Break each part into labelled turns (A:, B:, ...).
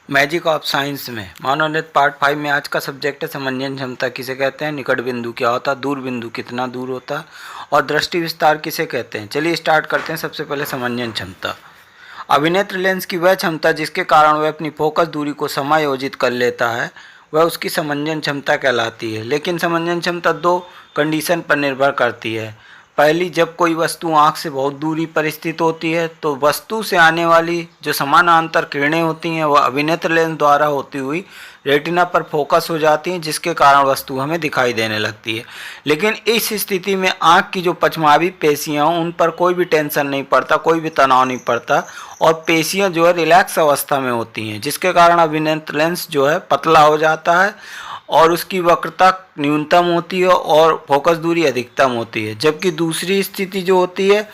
A: Magic of science में मनोनीत part 5 में आज का सब्जेक्ट है समंजन क्षमता किसे कहते हैं, निकट बिंदु क्या होता है, दूर बिंदु कितना दूर होता है और दृष्टि विस्तार किसे कहते हैं। चलिए स्टार्ट करते हैं। सबसे पहले समंजन क्षमता। अभिनेत्र लेंस की वह क्षमता जिसके कारण वह अपनी फोकस दूरी को समायोजित कर लेता है वह उसकी समंजन क्षमता कहलाती है। लेकिन समंजन क्षमता दो कंडीशन पर निर्भर करती है। पहली, जब कोई वस्तु आँख से बहुत दूरी पर स्थित होती है तो वस्तु से आने वाली जो समानांतर किरणें होती हैं वह अभिनेत्र लेंस द्वारा होती हुई रेटिना पर फोकस हो जाती हैं, जिसके कारण वस्तु हमें दिखाई देने लगती है। लेकिन इस स्थिति में आँख की जो पछमावी पेशियाँ उन पर कोई भी टेंशन नहीं पड़ता, कोई भी तनाव नहीं पड़ता और पेशियाँ जो है रिलैक्स अवस्था में होती हैं, जिसके कारण अभिनेत्र लेंस जो है पतला हो जाता है और उसकी वक्रता न्यूनतम होती है और फोकस दूरी अधिकतम होती है। जबकि दूसरी स्थिति जो होती है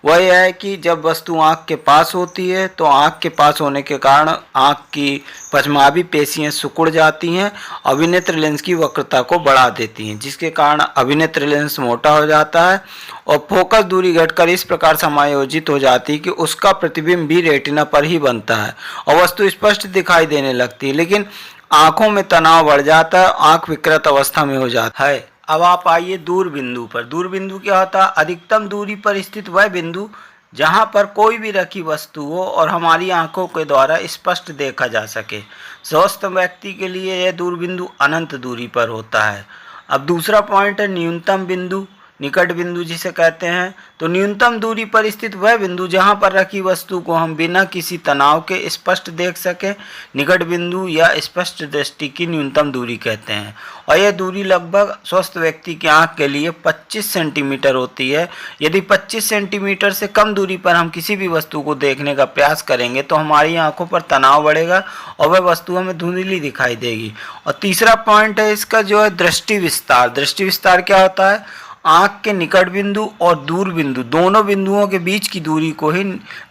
A: वह यह है कि जब वस्तु आँख के पास होती है तो आँख के पास होने के कारण आँख की पछमावी पेशियाँ सिकुड़ जाती हैं, अभिनेत्र लेंस की वक्रता को बढ़ा देती हैं, जिसके कारण अभिनेत्र लेंस मोटा हो जाता है और फोकस दूरी घटकर इस प्रकार समायोजित हो जाती है कि उसका प्रतिबिंब भी रेटिना पर ही बनता है और वस्तु स्पष्ट दिखाई देने लगती है। लेकिन आँखों में तनाव बढ़ जाता है, आँख विकृत अवस्था में हो जाता है। अब आप आइए दूर बिंदु पर। दूर बिंदु क्या होता है? अधिकतम दूरी पर स्थित वह बिंदु जहाँ पर कोई भी रखी वस्तु हो और हमारी आंखों के द्वारा स्पष्ट देखा जा सके। स्वस्थ व्यक्ति के लिए यह दूर बिंदु अनंत दूरी पर होता है। अब दूसरा पॉइंट है न्यूनतम बिंदु, निकट बिंदु जिसे कहते हैं। तो न्यूनतम दूरी पर स्थित वह बिंदु जहाँ पर रखी वस्तु को हम बिना किसी तनाव के स्पष्ट देख सकें, निकट बिंदु या स्पष्ट दृष्टि की न्यूनतम दूरी कहते हैं। और यह दूरी लगभग स्वस्थ व्यक्ति की आंख के लिए 25 सेंटीमीटर होती है। यदि 25 सेंटीमीटर से कम दूरी पर हम किसी भी वस्तु को देखने का प्रयास करेंगे तो हमारी आंखों पर तनाव बढ़ेगा और वह वस्तु हमें धुंधली दिखाई देगी। और तीसरा पॉइंट है इसका जो है दृष्टि विस्तार। दृष्टि विस्तार क्या होता है? आँख के निकट बिंदु और दूर बिंदु दोनों बिंदुओं के बीच की दूरी को ही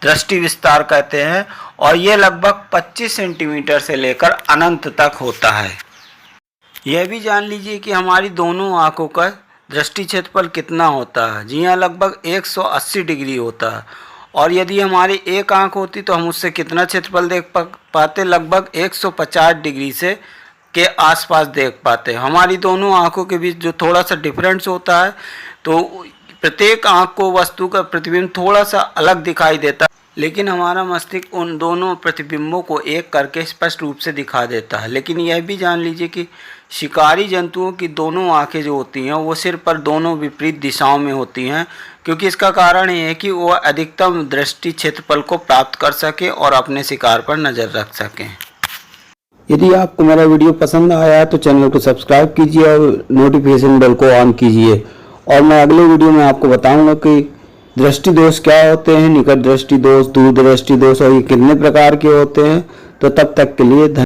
A: दृष्टि विस्तार कहते हैं और ये लगभग 25 सेंटीमीटर से लेकर अनंत तक होता है। यह भी जान लीजिए कि हमारी दोनों आँखों का दृष्टि क्षेत्रफल कितना होता है। जी हाँ, लगभग 180 डिग्री होता है। और यदि हमारी एक आँख होती तो हम उससे कितना क्षेत्रफल देख पाते? लगभग 150 डिग्री से के आसपास देख पाते हैं। हमारी दोनों आंखों के बीच जो थोड़ा सा डिफरेंस होता है तो प्रत्येक आंख को वस्तु का प्रतिबिंब थोड़ा सा अलग दिखाई देता है, लेकिन हमारा मस्तिष्क उन दोनों प्रतिबिंबों को एक करके स्पष्ट रूप से दिखा देता है। लेकिन यह भी जान लीजिए कि शिकारी जंतुओं की दोनों आंखें जो होती हैं वो सिर पर दोनों विपरीत दिशाओं में होती हैं, क्योंकि इसका कारण ये है कि वह अधिकतम दृष्टि क्षेत्रफल को प्राप्त कर सके और अपने शिकार पर नज़र रख सकें।
B: यदि आपको मेरा वीडियो पसंद आया है तो चैनल को सब्सक्राइब कीजिए और नोटिफिकेशन बेल को ऑन कीजिए। और मैं अगले वीडियो में आपको बताऊंगा कि दृष्टि दोष क्या होते हैं, निकट दृष्टि दोष, दूर दृष्टि दोष और ये कितने प्रकार के होते हैं। तो तब तक के लिए धन्यवाद।